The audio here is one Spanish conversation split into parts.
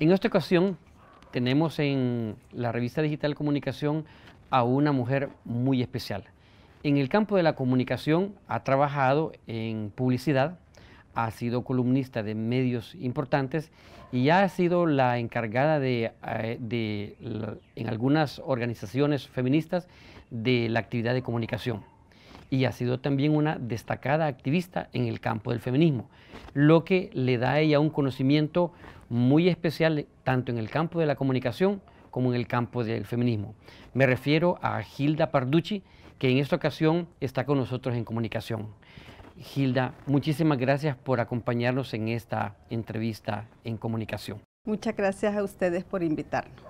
En esta ocasión tenemos en la revista Digital Comunicación a una mujer muy especial. En el campo de la comunicación ha trabajado en publicidad, ha sido columnista de medios importantes y ha sido la encargada en algunas organizaciones feministas de la actividad de comunicación. Y ha sido también una destacada activista en el campo del feminismo, lo que le da a ella un conocimiento muy especial tanto en el campo de la comunicación como en el campo del feminismo. Me refiero a Gilda Parducci, que en esta ocasión está con nosotros en comunicación. Gilda, muchísimas gracias por acompañarnos en esta entrevista en comunicación. Muchas gracias a ustedes por invitarnos.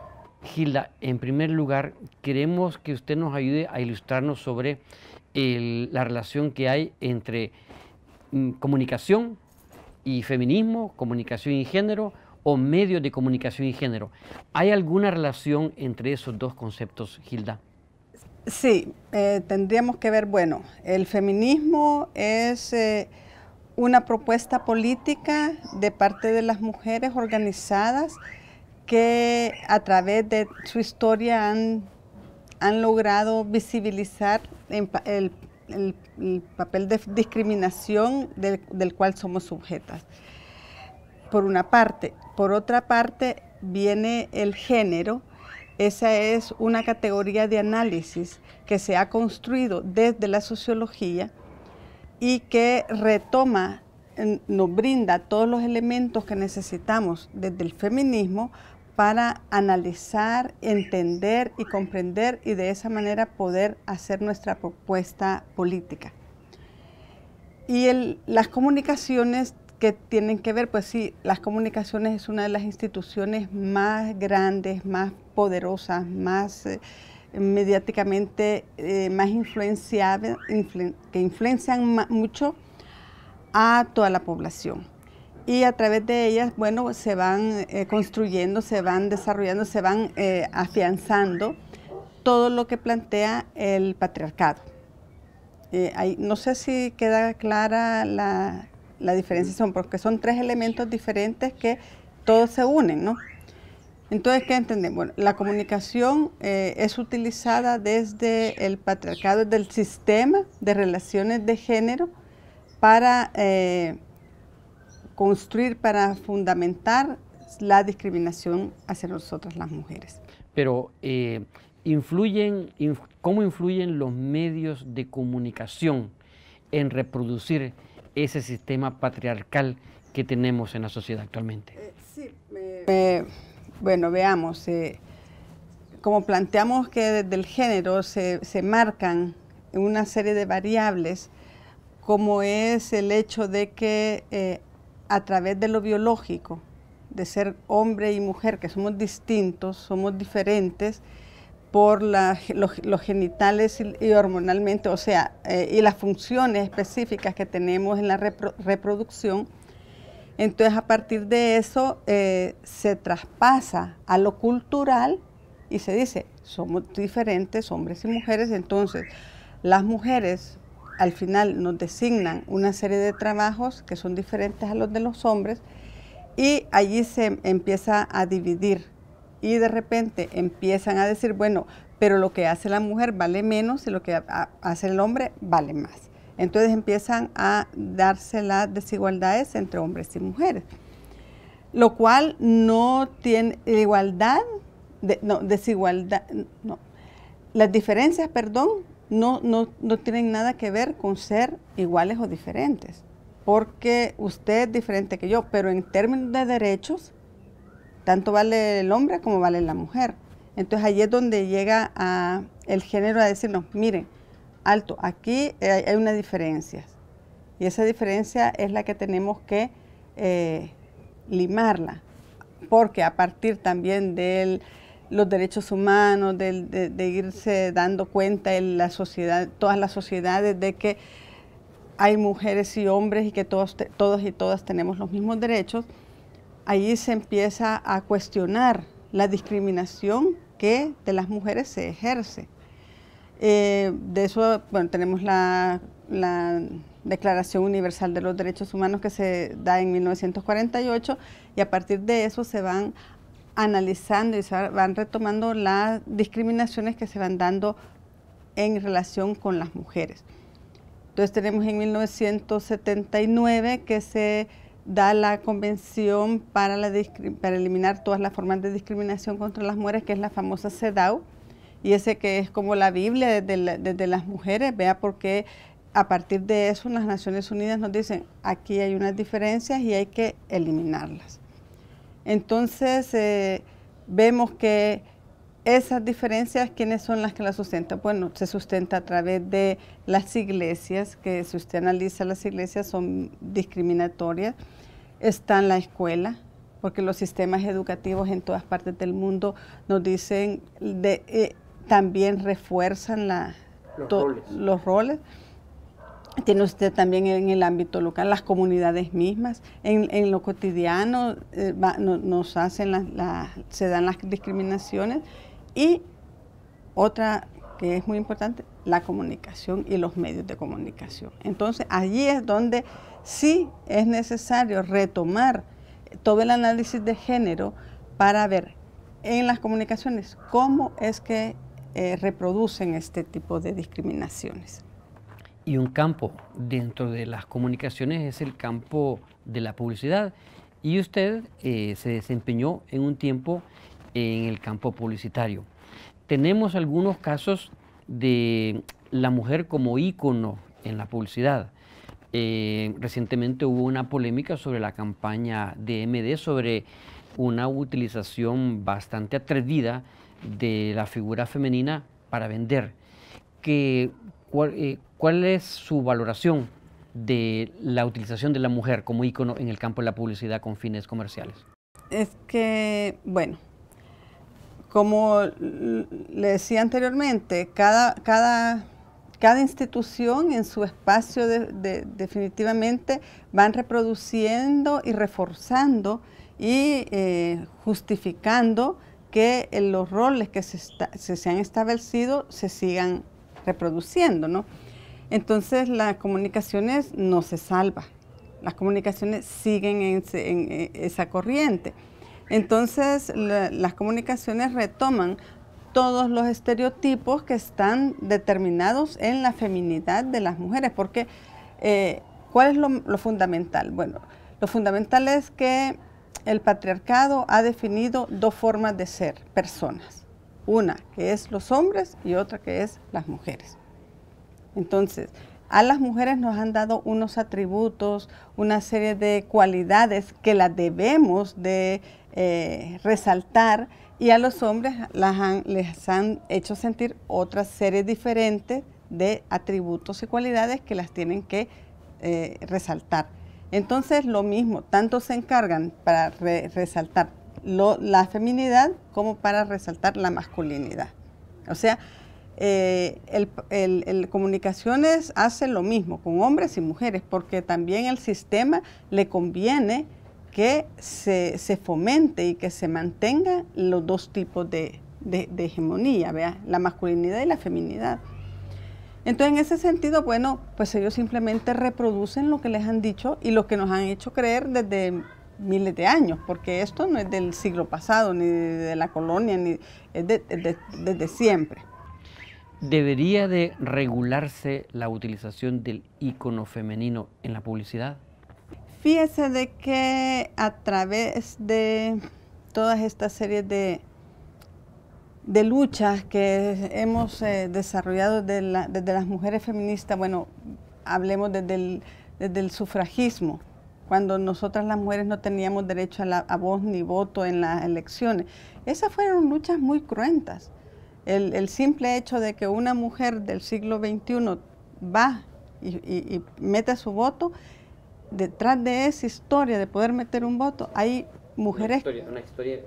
Gilda, en primer lugar, queremos que usted nos ayude a ilustrarnos sobre la relación que hay entre comunicación y feminismo, comunicación y género, o medios de comunicación y género. ¿Hay alguna relación entre esos dos conceptos, Gilda? Sí, tendríamos que ver, bueno, el feminismo es una propuesta política de parte de las mujeres organizadas que a través de su historia han logrado visibilizar el papel de discriminación del cual somos sujetas, por una parte. Por otra parte viene el género. Esa es una categoría de análisis que se ha construido desde la sociología y que retoma, nos brinda todos los elementos que necesitamos desde el feminismo para analizar, entender y comprender y de esa manera poder hacer nuestra propuesta política. Y las comunicaciones que tienen que ver, pues sí, las comunicaciones es una de las instituciones más grandes, más poderosas, más mediáticamente más influenciables, que influencian mucho a toda la población. Y a través de ellas, bueno, se van construyendo, se van desarrollando, se van afianzando todo lo que plantea el patriarcado. No sé si queda clara la diferenciación, porque son tres elementos diferentes que todos se unen, ¿no? Entonces, ¿qué entendemos? Bueno, la comunicación es utilizada desde el patriarcado, desde el sistema de relaciones de género para construir, para fundamentar la discriminación hacia nosotras las mujeres. Pero, ¿cómo influyen los medios de comunicación en reproducir ese sistema patriarcal que tenemos en la sociedad actualmente? Bueno, veamos, como planteamos que desde el género se marcan una serie de variables, como es el hecho de que a través de lo biológico, de ser hombre y mujer, que somos distintos, somos diferentes, por los genitales y hormonalmente, o sea, y las funciones específicas que tenemos en la reproducción. Entonces, a partir de eso, se traspasa a lo cultural y se dice, somos diferentes, hombres y mujeres. Entonces, las mujeres al final nos designan una serie de trabajos que son diferentes a los de los hombres y allí se empieza a dividir. Y de repente empiezan a decir, bueno, pero lo que hace la mujer vale menos y lo que hace el hombre vale más. Entonces empiezan a darse las desigualdades entre hombres y mujeres, lo cual no tiene las diferencias, perdón, no tienen nada que ver con ser iguales o diferentes, porque usted es diferente que yo, pero en términos de derechos, tanto vale el hombre como vale la mujer. Entonces allí es donde llega el género a decirnos, miren, alto, aquí hay una diferencia. Y esa diferencia es la que tenemos que limarla. Porque a partir también de los derechos humanos, de irse dando cuenta en la sociedad, todas las sociedades, de que hay mujeres y hombres y que todos y todas tenemos los mismos derechos, allí se empieza a cuestionar la discriminación que de las mujeres se ejerce. De eso, bueno, tenemos la Declaración Universal de los Derechos Humanos que se da en 1948 y a partir de eso se van analizando y se van retomando las discriminaciones que se van dando en relación con las mujeres. Entonces tenemos en 1979 que se da la Convención para eliminar todas las formas de discriminación contra las mujeres, que es la famosa CEDAW, y ese que es como la Biblia desde las mujeres, vea, porque a partir de eso las Naciones Unidas nos dicen, aquí hay unas diferencias y hay que eliminarlas. Entonces vemos que esas diferencias, ¿quiénes son las que las sustentan? Bueno, se sustenta a través de las iglesias, que si usted analiza las iglesias son discriminatorias. Está en la escuela, porque los sistemas educativos en todas partes del mundo nos dicen, también refuerzan los roles. Tiene usted también en el ámbito local, las comunidades mismas, en lo cotidiano nos hacen se dan las discriminaciones. Y otra que es muy importante, la comunicación y los medios de comunicación. Entonces, allí es donde sí es necesario retomar todo el análisis de género para ver en las comunicaciones cómo es que reproducen este tipo de discriminaciones. Y un campo dentro de las comunicaciones es el campo de la publicidad. Y usted se desempeñó en un tiempo en el campo publicitario. Tenemos algunos casos de la mujer como ícono en la publicidad. Recientemente hubo una polémica sobre la campaña de MD sobre una utilización bastante atrevida de la figura femenina para vender. ¿Cuál es su valoración de la utilización de la mujer como ícono en el campo de la publicidad con fines comerciales? Es que, bueno, como le decía anteriormente, cada institución en su espacio definitivamente van reproduciendo y reforzando y justificando que los roles que se han establecido se sigan reproduciendo, ¿no? Entonces las comunicaciones no se salvan, las comunicaciones siguen en esa corriente. Entonces las comunicaciones retoman todos los estereotipos que están determinados en la feminidad de las mujeres, porque ¿cuál es lo fundamental? Bueno, lo fundamental es que el patriarcado ha definido dos formas de ser personas, una que es los hombres y otra que es las mujeres. Entonces, a las mujeres nos han dado unos atributos, una serie de cualidades que las debemos de resaltar, y a los hombres les han hecho sentir otra serie diferente de atributos y cualidades que las tienen que resaltar. Entonces, lo mismo, tanto se encargan para resaltar la feminidad como para resaltar la masculinidad. O sea, el comunicaciones hace lo mismo con hombres y mujeres, porque también el sistema le conviene que se fomente y que se mantenga los dos tipos de hegemonía, ¿vea? La masculinidad y la feminidad. Entonces, en ese sentido, bueno, pues ellos simplemente reproducen lo que les han dicho y lo que nos han hecho creer desde miles de años, porque esto no es del siglo pasado, ni de la colonia, ni es desde siempre. ¿Debería de regularse la utilización del ícono femenino en la publicidad? Fíjese de que a través de todas estas series de luchas que hemos desarrollado desde las mujeres feministas, bueno, hablemos desde el sufragismo, cuando nosotras las mujeres no teníamos derecho a voz ni voto en las elecciones. Esas fueron luchas muy cruentas. El simple hecho de que una mujer del siglo XXI va y mete su voto, detrás de esa historia de poder meter un voto, hay mujeres... Una historia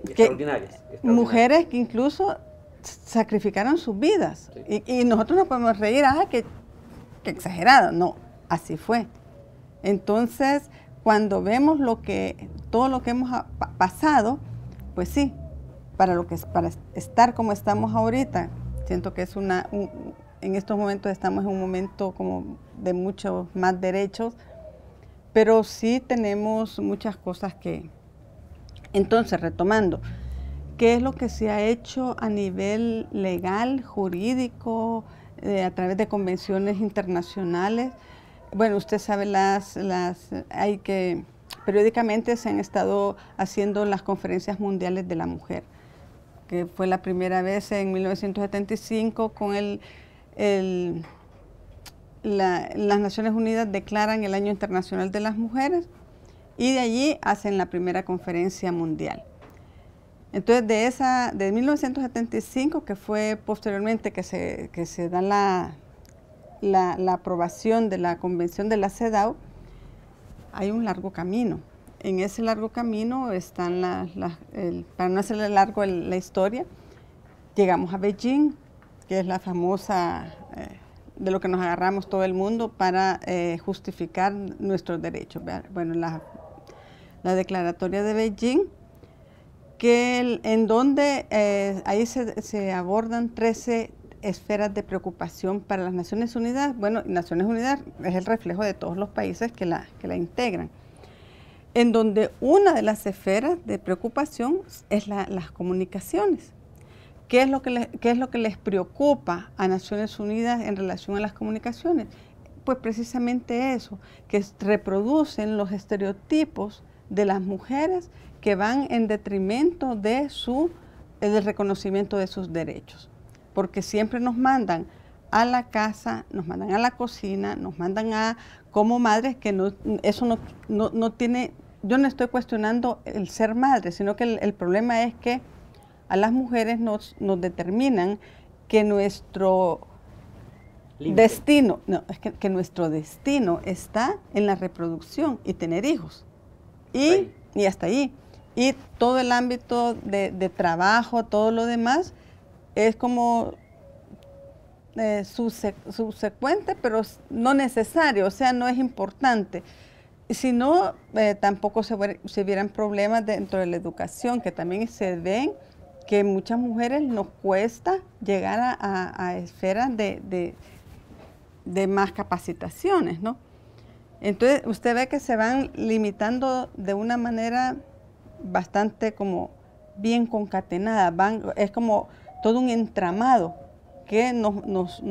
extraordinaria. Mujeres que incluso sacrificaron sus vidas. Sí. Y nosotros no podemos reír, que exagerado. No, así fue. Entonces, cuando vemos todo lo que hemos pasado, pues sí, para estar como estamos ahorita, siento que es en estos momentos estamos en un momento como de muchos más derechos, pero sí tenemos muchas cosas que Entonces, retomando, ¿qué es lo que se ha hecho a nivel legal, jurídico, a través de convenciones internacionales? Bueno, usted sabe, periódicamente se han estado haciendo las conferencias mundiales de la mujer, que fue la primera vez en 1975 con las Naciones Unidas declaran el Año Internacional de las Mujeres y de allí hacen la primera conferencia mundial. Entonces, de 1975, que fue posteriormente que se da la aprobación de la Convención de la CEDAW, hay un largo camino. En ese largo camino están para no hacerle largo la historia, llegamos a Beijing, que es la famosa, de lo que nos agarramos todo el mundo para justificar nuestros derechos. Bueno, la declaratoria de Beijing, en donde ahí se abordan 13 esferas de preocupación para las Naciones Unidas. Bueno, Naciones Unidas es el reflejo de todos los países que la integran, en donde una de las esferas de preocupación es las comunicaciones. ¿Qué es lo que les preocupa a Naciones Unidas en relación a las comunicaciones? Pues precisamente eso, que reproducen los estereotipos de las mujeres que van en detrimento del reconocimiento de sus derechos. Porque siempre nos mandan a la casa, nos mandan a la cocina, nos mandan como madres, que eso no tiene, yo no estoy cuestionando el ser madre, sino que el problema es que a las mujeres nos determinan que nuestro destino, que nuestro destino está en la reproducción y tener hijos. Y hasta ahí. Y todo el ámbito de trabajo, todo lo demás, es como subsecuente, pero no necesario, o sea, no es importante. Si no, tampoco se vieran problemas dentro de la educación, que también se ven que muchas mujeres nos cuesta llegar a esferas de más capacitaciones, ¿no? Entonces, usted ve que se van limitando de una manera bastante como bien concatenada, es como todo un entramado que nos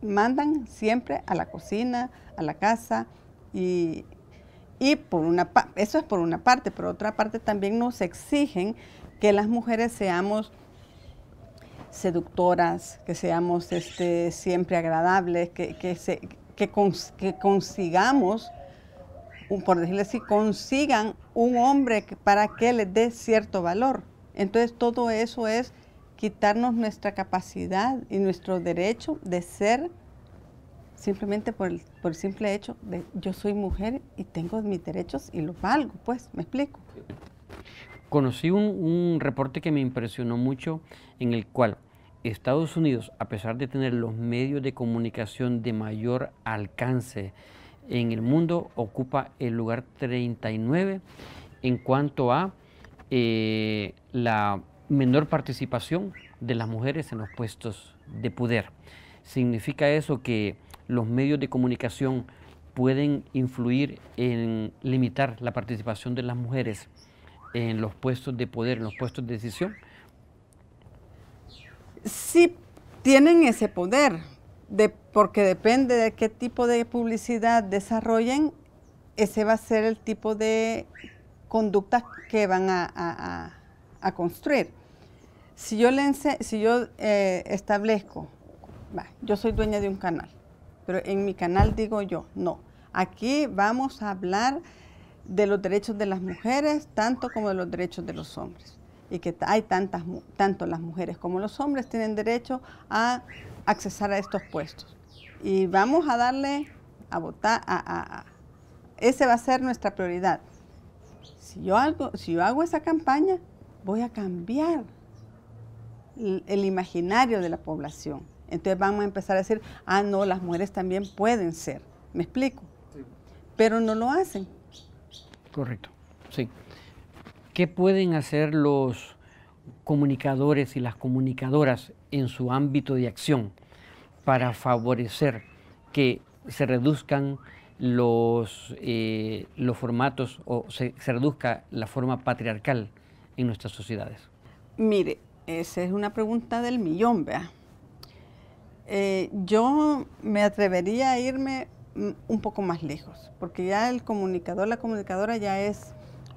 mandan siempre a la cocina, a la casa, y eso es por una parte. Por otra parte también nos exigen que las mujeres seamos seductoras, que seamos siempre agradables, que consigamos, por decirlo así, consigan un hombre para que les dé cierto valor. Entonces todo eso es quitarnos nuestra capacidad y nuestro derecho de ser, simplemente por el simple hecho de yo soy mujer y tengo mis derechos y los valgo, pues, ¿me explico? Conocí un reporte que me impresionó mucho, en el cual Estados Unidos, a pesar de tener los medios de comunicación de mayor alcance en el mundo, ocupa el lugar 39 en cuanto a la menor participación de las mujeres en los puestos de poder. ¿Significa eso que los medios de comunicación pueden influir en limitar la participación de las mujeres en los puestos de poder, en los puestos de decisión? Sí, tienen ese poder, porque depende de qué tipo de publicidad desarrollen, ese va a ser el tipo de conductas que van a construir. Si yo establezco, yo soy dueña de un canal, pero en mi canal digo yo, no, aquí vamos a hablar de los derechos de las mujeres, tanto como de los derechos de los hombres. Y que hay tanto las mujeres como los hombres tienen derecho a accesar a estos puestos. Y vamos a darle a votar, ese va a ser nuestra prioridad. Si yo hago esa campaña, voy a cambiar el imaginario de la población. Entonces vamos a empezar a decir, no, las mujeres también pueden ser. ¿Me explico? Sí. Pero no lo hacen. Correcto, sí. ¿Qué pueden hacer los comunicadores y las comunicadoras en su ámbito de acción para favorecer que se reduzcan los formatos o se reduzca la forma patriarcal en nuestras sociedades? Mire, esa es una pregunta del millón, vea. Yo me atrevería a irme un poco más lejos, porque ya el comunicador, la comunicadora ya es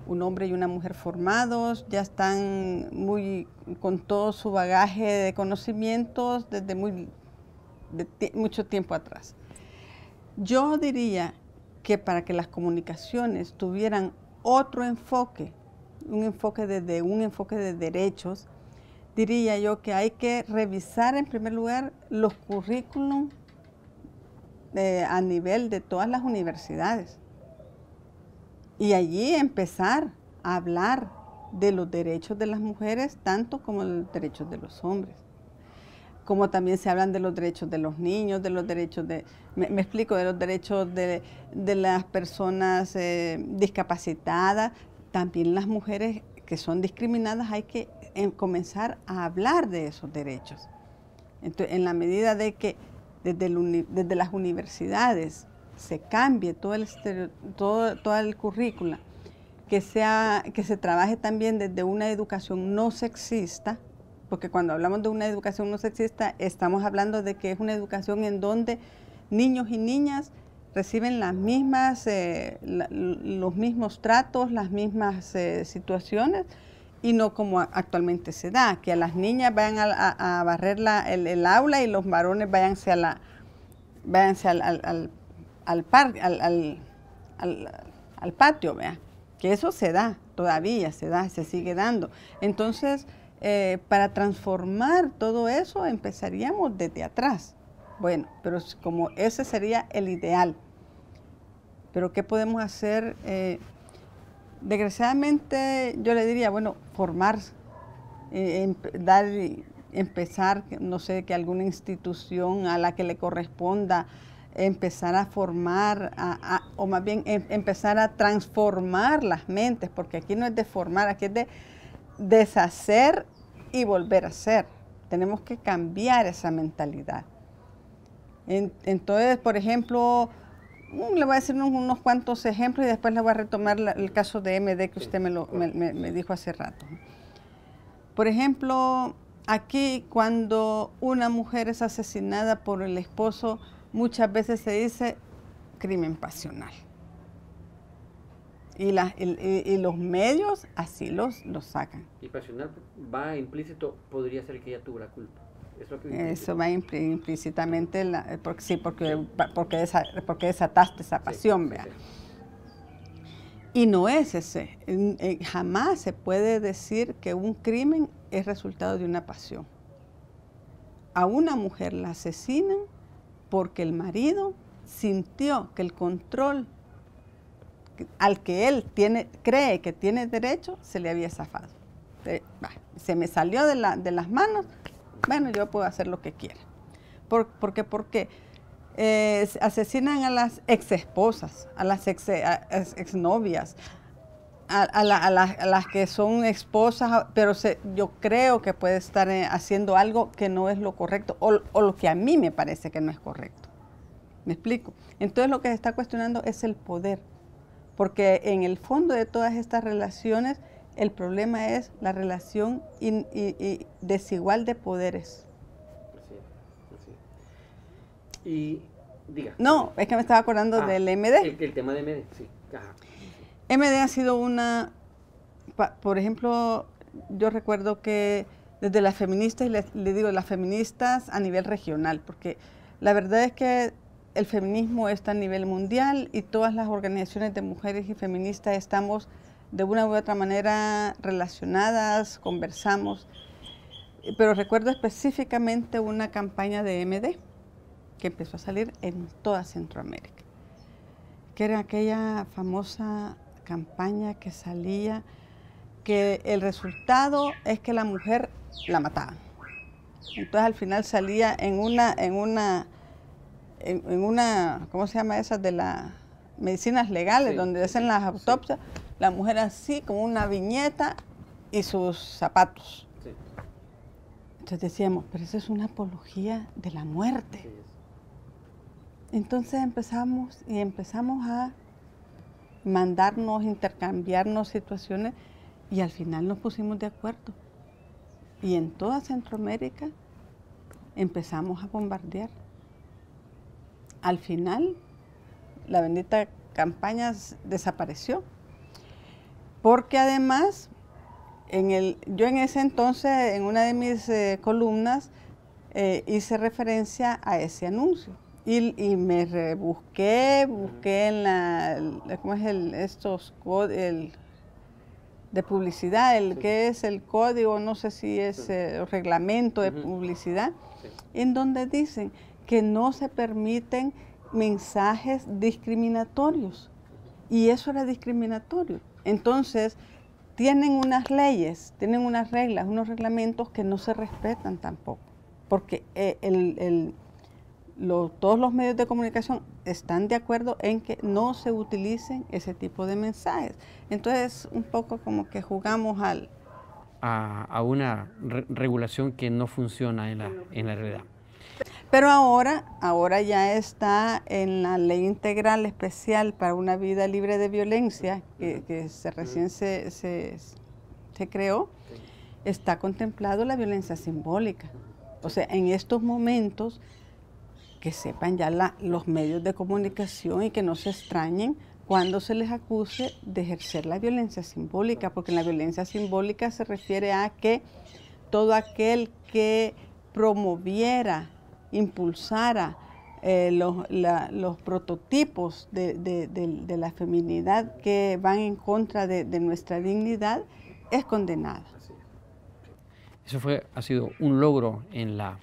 un hombre y una mujer formados, ya están con todo su bagaje de conocimientos desde mucho tiempo atrás. Yo diría que para que las comunicaciones tuvieran otro enfoque, un enfoque de derechos, diría yo que hay que revisar en primer lugar los currículum a nivel de todas las universidades y allí empezar a hablar de los derechos de las mujeres tanto como los derechos de los hombres. Como también se hablan de los derechos de los niños, de los derechos de, me explico, de los derechos de las personas discapacitadas, también las mujeres que son discriminadas, hay que comenzar a hablar de esos derechos. Entonces, en la medida de que desde las universidades se cambie todo el currículo, que se trabaje también desde una educación no sexista, porque cuando hablamos de una educación no sexista, estamos hablando de que es una educación en donde niños y niñas reciben los mismos tratos, las mismas situaciones, y no como actualmente se da, que a las niñas vayan a barrer el aula y los varones váyanse al patio, vea, que eso se da, todavía se sigue dando. Entonces, para transformar todo eso empezaríamos desde atrás. Bueno, pero como ese sería el ideal. Pero ¿qué podemos hacer? Desgraciadamente yo le diría, bueno, formarse, empezar, no sé, que alguna institución a la que le corresponda empezar a formar, o más bien empezar a transformar las mentes, porque aquí no es de formar, aquí es de deshacer y volver a hacer. Tenemos que cambiar esa mentalidad. Entonces, por ejemplo, le voy a decir unos cuantos ejemplos y después le voy a retomar el caso de MD que usted me dijo hace rato. Por ejemplo, aquí cuando una mujer es asesinada por el esposo, muchas veces se dice crimen pasional. Y los medios así los sacan. Y pasional va implícito, podría ser que ella tuvo la culpa. Eso va implícitamente, porque desataste esa pasión, vea. Y no es ese. Jamás se puede decir que un crimen es resultado de una pasión. A una mujer la asesinan porque el marido sintió que el control al que él cree que tiene derecho se le había zafado. Se me salió de las manos. Bueno, yo puedo hacer lo que quiera. Porque asesinan a las exesposas, a las exnovias, a las que son esposas, pero yo creo que puede estar haciendo algo que no es lo correcto o lo que a mí me parece que no es correcto. ¿Me explico? Entonces lo que se está cuestionando es el poder, porque en el fondo de todas estas relaciones el problema es la relación desigual de poderes. Así. Y diga. No, es que me estaba acordando del MD. El tema de MD, sí. Ajá. MD ha sido por ejemplo, yo recuerdo que desde las feministas, y le digo las feministas a nivel regional, porque la verdad es que el feminismo está a nivel mundial y todas las organizaciones de mujeres y feministas estamos de una u otra manera relacionadas, conversamos, pero recuerdo específicamente una campaña de MD que empezó a salir en toda Centroamérica, que era aquella famosa campaña que salía, que el resultado es que la mujer la mataban. Entonces al final salía en una ¿cómo se llama esa? De las medicinas legales, sí, donde hacen las autopsias, sí. La mujer así, como una viñeta y sus zapatos. Sí. Entonces decíamos, pero eso es una apología de la muerte. Sí. Entonces empezamos a mandarnos, intercambiarnos situaciones y al final nos pusimos de acuerdo. Y en toda Centroamérica empezamos a bombardear. Al final, la bendita campaña desapareció. Porque además, yo en ese entonces, en una de mis columnas, hice referencia a ese anuncio. Y me busqué en ¿cómo es el de publicidad, que es el código, no sé si es el reglamento de publicidad, en donde dicen que no se permiten mensajes discriminatorios. Y eso era discriminatorio. Entonces, tienen unas leyes, tienen unas reglas, unos reglamentos que no se respetan tampoco. Porque todos los medios de comunicación están de acuerdo en que no se utilicen ese tipo de mensajes. Entonces, un poco como que jugamos a una regulación que no funciona en la realidad. Pero ahora ya está en la Ley Integral Especial para una Vida Libre de Violencia, que recién se creó, está contemplado la violencia simbólica. O sea, en estos momentos, que sepan ya los medios de comunicación y que no se extrañen cuando se les acuse de ejercer la violencia simbólica, porque la violencia simbólica se refiere a que todo aquel que promoviera, impulsara los prototipos de la feminidad que van en contra de nuestra dignidad es condenada. Eso ha sido un logro en la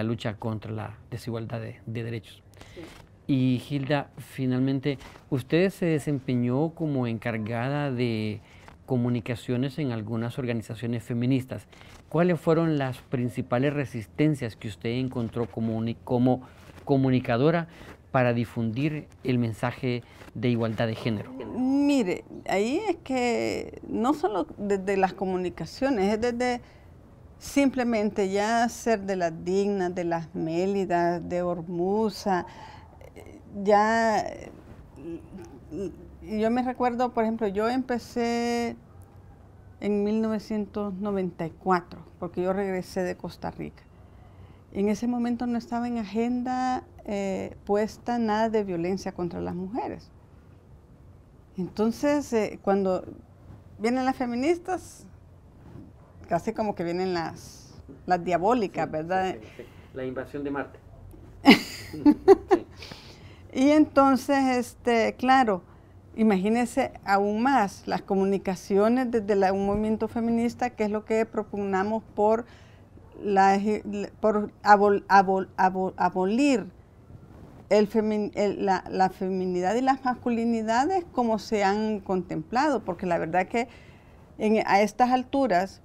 lucha contra la desigualdad de derechos. Sí. Y Hilda, finalmente, usted se desempeñó como encargada de comunicaciones en algunas organizaciones feministas. ¿Cuáles fueron las principales resistencias que usted encontró como comunicadora para difundir el mensaje de igualdad de género? Mire, ahí es que no solo desde las comunicaciones, es desde simplemente ya ser de las Dignas, de las Mélidas, de Ormuza. Ya, yo me recuerdo, por ejemplo, yo empecé en 1994, porque yo regresé de Costa Rica. En ese momento no estaba en agenda puesta nada de violencia contra las mujeres. Entonces, cuando vienen las feministas, casi como que vienen las diabólicas, ¿verdad? Sí. La invasión de Marte. Sí. Y entonces, claro, imagínense aún más las comunicaciones desde un movimiento feminista, que es lo que propugnamos por abolir la feminidad y las masculinidades como se han contemplado, porque la verdad que a estas alturas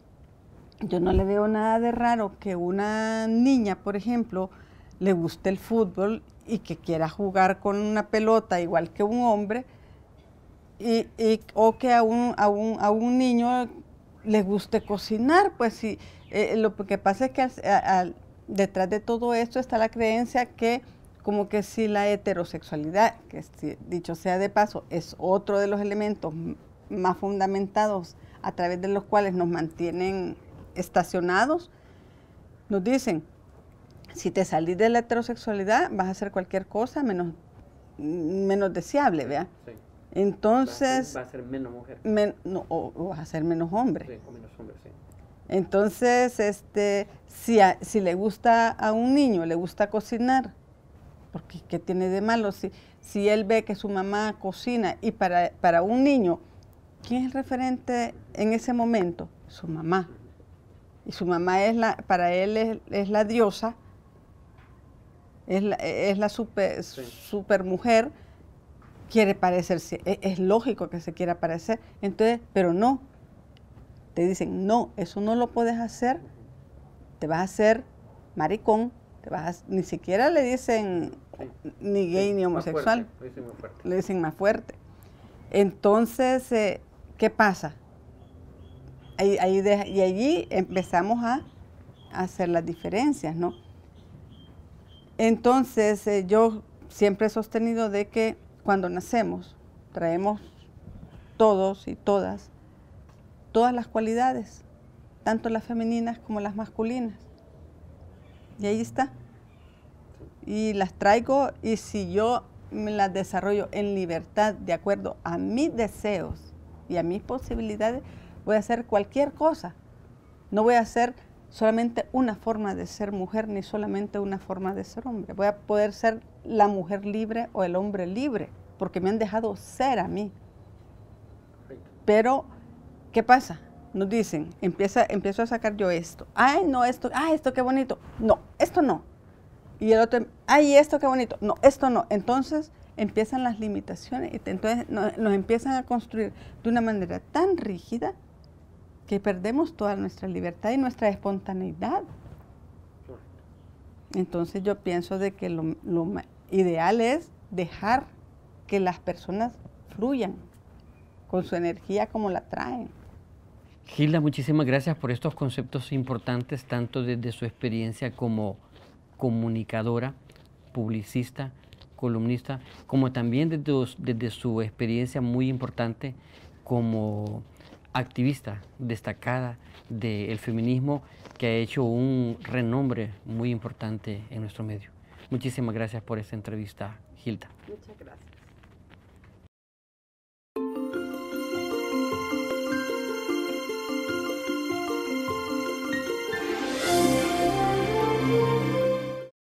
yo no le veo nada de raro que una niña, por ejemplo, le guste el fútbol y que quiera jugar con una pelota igual que un hombre, o que a un niño le guste cocinar. Pues sí, lo que pasa es que detrás de todo esto está la creencia que como que si la heterosexualidad, que dicho sea de paso, es otro de los elementos más fundamentados a través de los cuales nos mantienen estacionados, nos dicen, si te salís de la heterosexualidad vas a hacer cualquier cosa menos deseable, ¿vea? Sí. Entonces... Va a ser menos mujer. O vas a ser menos hombre. Sí, o menos hombre, sí. Entonces, si le gusta a un niño, le gusta cocinar, porque ¿qué tiene de malo? Si él ve que su mamá cocina y para un niño, ¿quién es el referente en ese momento? Su mamá. Y su mamá para él es la diosa, es la super mujer, quiere parecerse, es lógico que se quiera parecer, entonces, pero no, te dicen, no, eso no lo puedes hacer, te vas a hacer maricón, ni siquiera le dicen ni gay ni homosexual, le dicen más fuerte. Entonces, ¿qué pasa? Y allí empezamos a hacer las diferencias, ¿no? Entonces, yo siempre he sostenido de que cuando nacemos traemos todos y todas las cualidades, tanto las femeninas como las masculinas. Y ahí está. Y las traigo, y si yo me las desarrollo en libertad, de acuerdo a mis deseos y a mis posibilidades, voy a hacer cualquier cosa. No voy a hacer solamente una forma de ser mujer, ni solamente una forma de ser hombre. Voy a poder ser la mujer libre o el hombre libre, porque me han dejado ser a mí. Pero, ¿qué pasa? Nos dicen, empiezo a sacar yo esto. Ay, no, esto qué bonito. No, esto no. Y el otro, ay, esto qué bonito. No, esto no. Entonces empiezan las limitaciones y entonces nos empiezan a construir de una manera tan rígida que perdemos toda nuestra libertad y nuestra espontaneidad. Entonces yo pienso de que lo ideal es dejar que las personas fluyan con su energía como la traen. Gilda, muchísimas gracias por estos conceptos importantes, tanto desde su experiencia como comunicadora, publicista, columnista, como también desde su experiencia muy importante como activista destacada del feminismo, que ha hecho un renombre muy importante en nuestro medio. Muchísimas gracias por esta entrevista, Gilda. Muchas gracias.